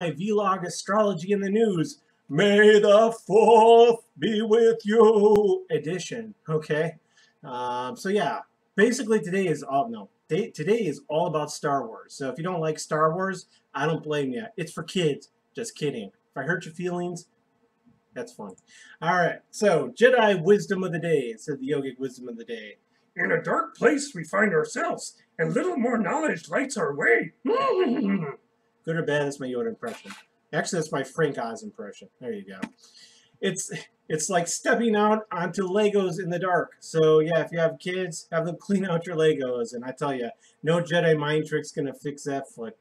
my vlog astrology in the news. May the 4th be with you edition. Okay. So yeah, basically today is all no. Today is all about Star Wars. So if you don't like Star Wars, I don't blame you. It's for kids. Just kidding. If I hurt your feelings, that's fun. All right. So Jedi wisdom of the day. It says the yogic wisdom of the day. In a dark place we find ourselves, and little more knowledge lights our way. Good or bad, that's my Yoda impression. Actually, that's my Frank Oz impression. There you go. It's it's like stepping out onto Legos in the dark. So yeah, if you have kids, have them clean out your Legos. And I tell you, no Jedi mind trick's gonna fix that foot.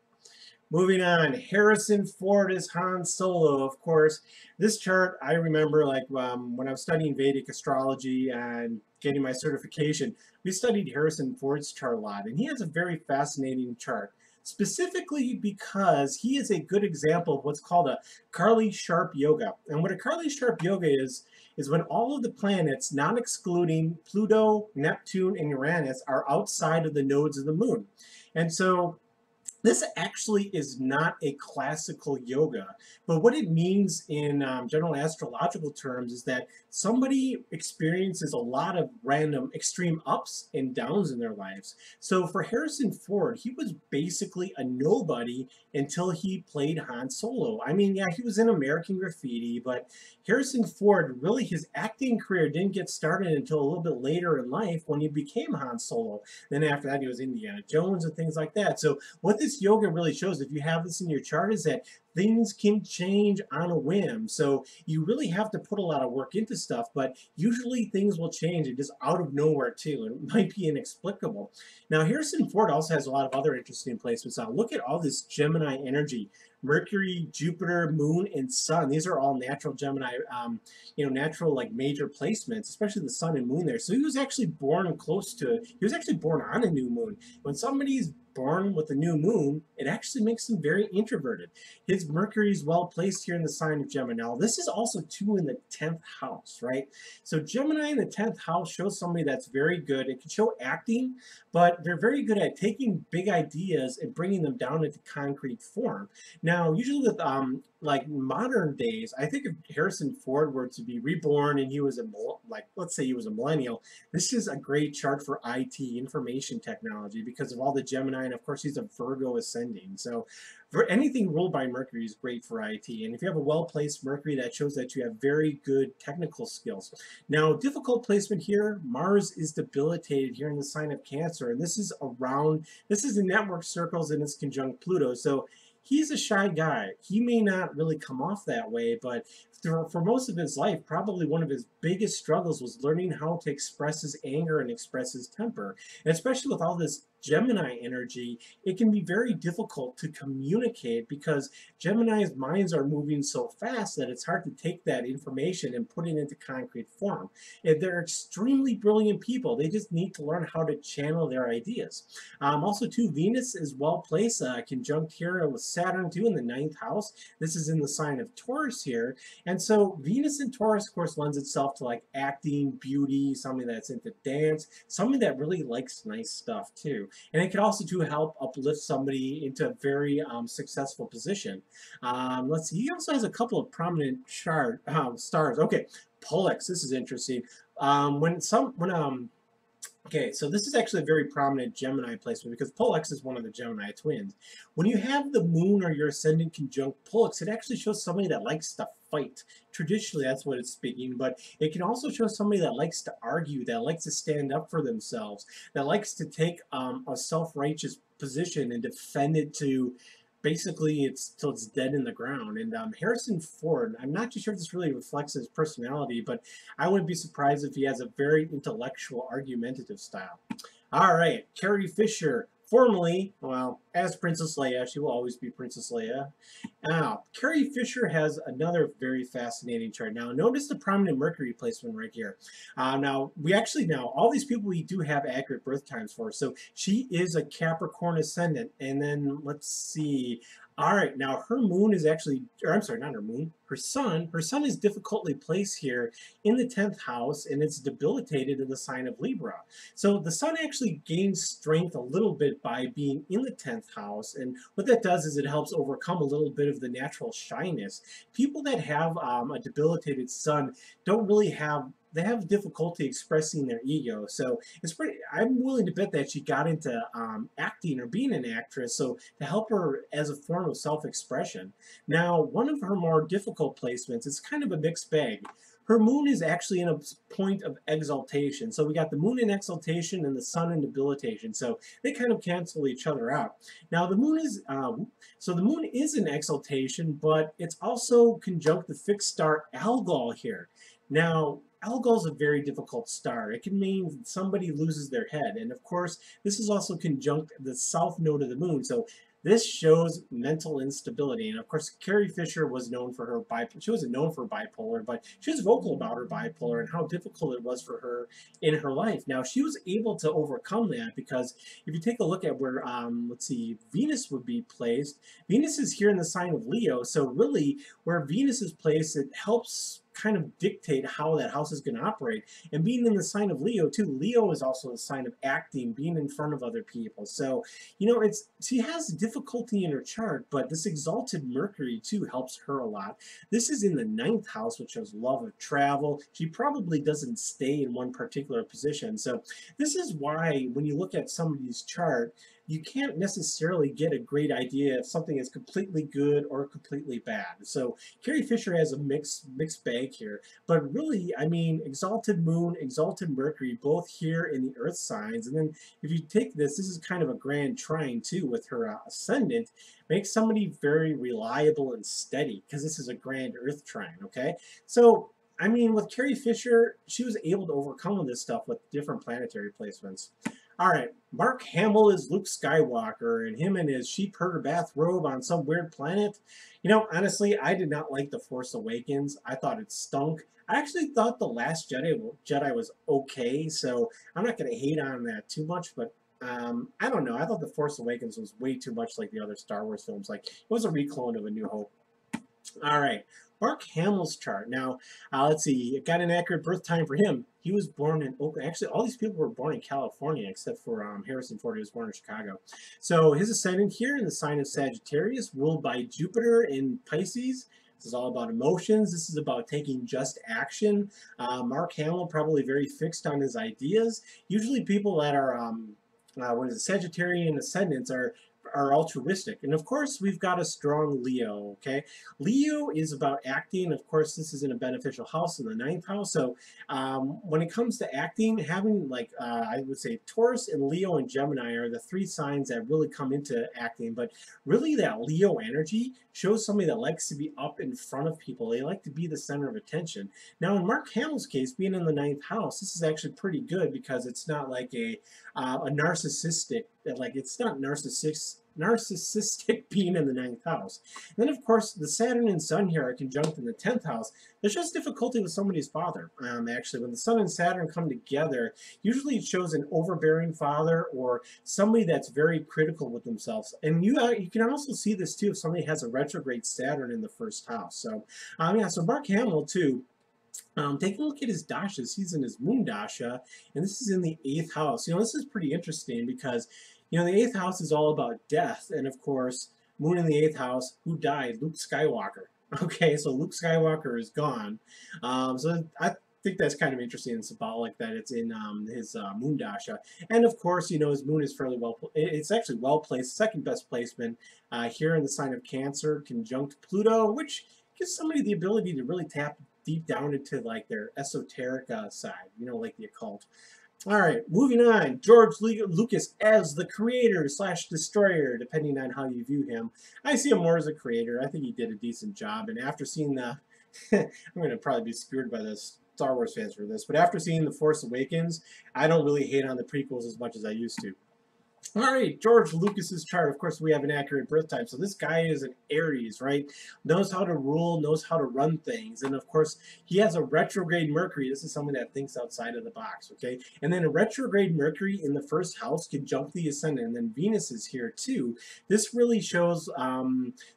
Moving on, Harrison Ford is Han Solo, of course. This chart, I remember like when I was studying Vedic Astrology and getting my certification, we studied Harrison Ford's chart a lot, and he has a very fascinating chart, specifically because he is a good example of what's called a Carly Sharp Yoga. And what a Carly Sharp Yoga is when all of the planets, not excluding Pluto, Neptune, and Uranus, are outside of the nodes of the moon. And so this actually is not a classical yoga, but what it means in general astrological terms is that somebody experiences a lot of random extreme ups and downs in their lives. So for Harrison Ford, he was basically a nobody until he played Han Solo. I mean, yeah, he was in American Graffiti, but Harrison Ford, really his acting career didn't get started until a little bit later in life when he became Han Solo. Then after that, he was Indiana Jones and things like that. So what this yoga really shows, if you have this in your chart, is that things can change on a whim. So you really have to put a lot of work into stuff, but usually things will change and just out of nowhere too. And it might be inexplicable. Now, Harrison Ford also has a lot of other interesting placements. Now, look at all this Gemini energy. Mercury, Jupiter, Moon, and Sun. These are all natural Gemini, natural like major placements, especially the Sun and Moon there. So he was actually born close to, he was actually born on a new moon. When somebody's born with a new moon, it actually makes them very introverted. His Mercury is well placed here in the sign of Gemini. Now, this is also too in the 10th house, right? So Gemini in the 10th house shows somebody that's very good. It can show acting, but they're very good at taking big ideas and bringing them down into concrete form. Now, usually with like modern days, I think if Harrison Ford were to be reborn and he was let's say he was a millennial, this is a great chart for IT, information technology, because of all the Gemini, and of course he's a Virgo ascending. So for anything ruled by Mercury is great for IT. And if you have a well-placed Mercury, that shows that you have very good technical skills. Now, difficult placement here, Mars is debilitated here in the sign of Cancer, and this is in network circles and it's conjunct Pluto. So he's a shy guy. He may not really come off that way, but for most of his life, probably one of his biggest struggles was learning how to express his anger and express his temper. And especially with all this Gemini energy, it can be very difficult to communicate because Gemini's minds are moving so fast that it's hard to take that information and put it into concrete form. And they're extremely brilliant people. They just need to learn how to channel their ideas. Also, too, Venus is well placed, conjunct here with Saturn, too, in the 9th house. This is in the sign of Taurus here. And so Venus in Taurus, of course, lends itself to like acting, beauty, somebody that's into dance, somebody that really likes nice stuff, too. And it can also to help uplift somebody into a very successful position. Let's see. He also has a couple of prominent stars. Okay, Pollux. This is interesting. Okay, so this is actually a very prominent Gemini placement because Pollux is one of the Gemini twins. When you have the moon or your ascendant conjunct Pollux, it actually shows somebody that likes to fight. Traditionally, that's what it's speaking, but it can also show somebody that likes to argue, that likes to stand up for themselves, that likes to take a self-righteous position and defend it to basically it's till it's dead in the ground. And Harrison Ford, I'm not too sure if this really reflects his personality, but I wouldn't be surprised if he has a very intellectual, argumentative style. All right, Carrie Fisher, formerly, well, as Princess Leia, she will always be Princess Leia. Now, Carrie Fisher has another very fascinating chart. Now, notice the prominent Mercury placement right here. Now, all these people we do have accurate birth times for. So she is a Capricorn ascendant. And then, let's see, All right, now her moon is actually, or I'm sorry, not her moon, her sun. Her sun is difficultly placed here in the 10th house, and it's debilitated in the sign of Libra. So the sun actually gains strength a little bit by being in the 10th house, and what that does is it helps overcome a little bit of the natural shyness. People that have a debilitated sun don't really have, they have difficulty expressing their ego. So it's pretty, I'm willing to bet that she got into acting or being an actress, so to help her as a form of self-expression. Now, one of her more difficult placements is kind of a mixed bag. Her moon is actually in a point of exaltation. So we got the moon in exaltation and the sun in debilitation. So they kind of cancel each other out. Now the moon is, so the moon is in exaltation, but it's also conjunct the fixed star Algol here. Now, Algol is a very difficult star. It can mean somebody loses their head. And of course, this is also conjunct the south node of the moon. So this shows mental instability. And of course, Carrie Fisher was known for her bipolar. She wasn't known for bipolar, but she was vocal about her bipolar and how difficult it was for her in her life. Now, she was able to overcome that because if you take a look at where, let's see, Venus would be placed, Venus is here in the sign of Leo. So really, where Venus is placed, it helps kind of dictate how that house is going to operate. And being in the sign of Leo too, Leo is also a sign of acting, being in front of other people. So, you know, it's, she has difficulty in her chart, but this exalted Mercury too helps her a lot. This is in the 9th house, which shows love of travel. She probably doesn't stay in one particular position. So this is why when you look at somebody's chart, you can't necessarily get a great idea if something is completely good or completely bad. So Carrie Fisher has a mixed bag here, but really, I mean, exalted moon, exalted Mercury, both here in the earth signs. And then if you take this is kind of a grand trine too with her ascendant, makes somebody very reliable and steady because this is a grand earth trine, okay? So I mean, with Carrie Fisher, she was able to overcome this stuff with different planetary placements. All right, Mark Hamill is Luke Skywalker, and him in his sheep herder bathrobe on some weird planet. You know, honestly, I did not like The Force Awakens. I thought it stunk. I actually thought The Last Jedi was okay, so I'm not going to hate on that too much, but I don't know. I thought The Force Awakens was way too much like the other Star Wars films. Like, it was a reclone of A New Hope. All right, Mark Hamill's chart. Now, let's see. Got an accurate birth time for him. He was born in Oakland. Actually, all these people were born in California, except for Harrison Ford, who was born in Chicago. So his ascendant here in the sign of Sagittarius, ruled by Jupiter in Pisces. This is all about emotions. This is about taking just action. Mark Hamill probably very fixed on his ideas. Usually, people that are what is it, Sagittarian ascendants are altruistic. And of course, we've got a strong Leo, okay? Leo is about acting. Of course, this is in a beneficial house in the 9th house. So when it comes to acting, having like, I would say Taurus and Leo and Gemini are the 3 signs that really come into acting. But really that Leo energy shows somebody that likes to be up in front of people. They like to be the center of attention. Now in Mark Hamill's case, being in the 9th house, this is actually pretty good because it's not like a narcissistic, like it's not narcissistic being in the 9th house. And then of course the Saturn and Sun here are conjunct in the 10th house. There's just difficulty with somebody's father. Actually, when the Sun and Saturn come together, usually it shows an overbearing father or somebody that's very critical with themselves. And you can also see this too if somebody has a retrograde Saturn in the 1st house. So yeah, so Mark Hamill too. Take a look at his dashas. He's in his moon dasha, and this is in the 8th house. You know, this is pretty interesting because, you know, the 8th house is all about death, and of course, moon in the 8th house, who died? Luke Skywalker. Okay, so Luke Skywalker is gone. So I think that's kind of interesting and symbolic that it's in his moon dasha. And of course, you know, his moon is fairly well, it's actually well placed, second best placement here in the sign of Cancer, conjunct Pluto, which gives somebody the ability to really tap deep down into like their esoteric side, you know, like the occult. All right, moving on. George Lucas as the creator slash destroyer, depending on how you view him. I see him more as a creator. I think he did a decent job. And after seeing the, I'm going to probably be screwed by this Star Wars fans for this, but after seeing The Force Awakens, I don't really hate on the prequels as much as I used to. All right, George Lucas's chart. Of course, we have an accurate birth type. So this guy is an Aries, right? Knows how to rule, knows how to run things. And of course, he has a retrograde Mercury. This is someone that thinks outside of the box, okay? And then a retrograde Mercury in the first house could jump the ascendant. And then Venus is here too. This really shows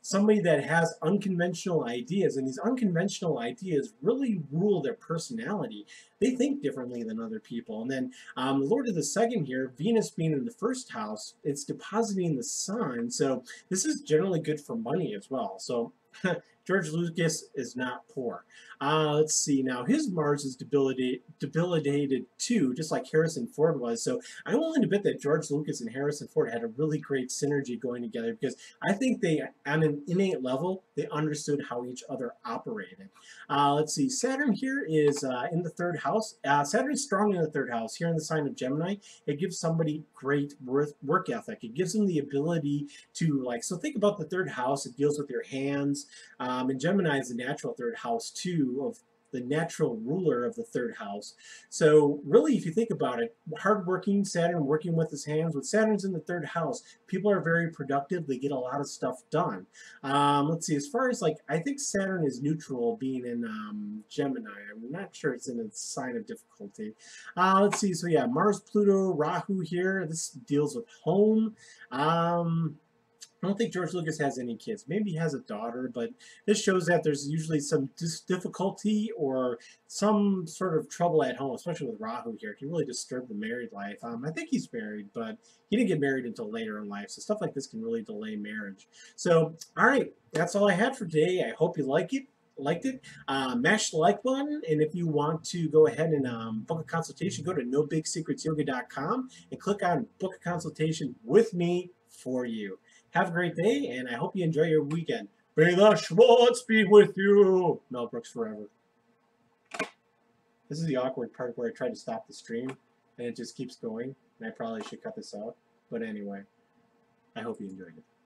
somebody that has unconventional ideas. And these unconventional ideas really rule their personality. They think differently than other people. And then the Lord of the Second here, Venus being in the first house, it's depositing the sun. So this is generally good for money as well. So George Lucas is not poor. Let's see now. His Mars is debilitated too, just like Harrison Ford was. So I'm willing to bet that George Lucas and Harrison Ford had a really great synergy going together because I think they, on an innate level, they understood how each other operated. Let's see. Saturn here is in the third house. Saturn's strong in the third house. Here in the sign of Gemini, it gives somebody great work ethic. It gives them the ability to, like, so think about the third house. It deals with your hands. And Gemini is the natural third house too, of the natural ruler of the third house. So really, if you think about it, hardworking Saturn working with his hands, with Saturn's in the third house, people are very productive. They get a lot of stuff done. Let's see, as far as like, I think Saturn is neutral being in Gemini. I'm not sure it's in a sign of difficulty. Let's see, so yeah, Mars, Pluto, Rahu here. This deals with home. I don't think George Lucas has any kids. Maybe he has a daughter, but this shows that there's usually some difficulty or some sort of trouble at home, especially with Rahu here. It can really disturb the married life. I think he's married, but he didn't get married until later in life, so stuff like this can really delay marriage. So, all right, that's all I had for today. I hope you liked it. Mash the like button, and if you want to go ahead and book a consultation, go to nobigsecretsyoga.com and click on book a consultation with me for you. Have a great day, and I hope you enjoy your weekend. May the Schwartz be with you. Mel Brooks forever. This is the awkward part where I tried to stop the stream, and it just keeps going, and I probably should cut this out. But anyway, I hope you enjoyed it.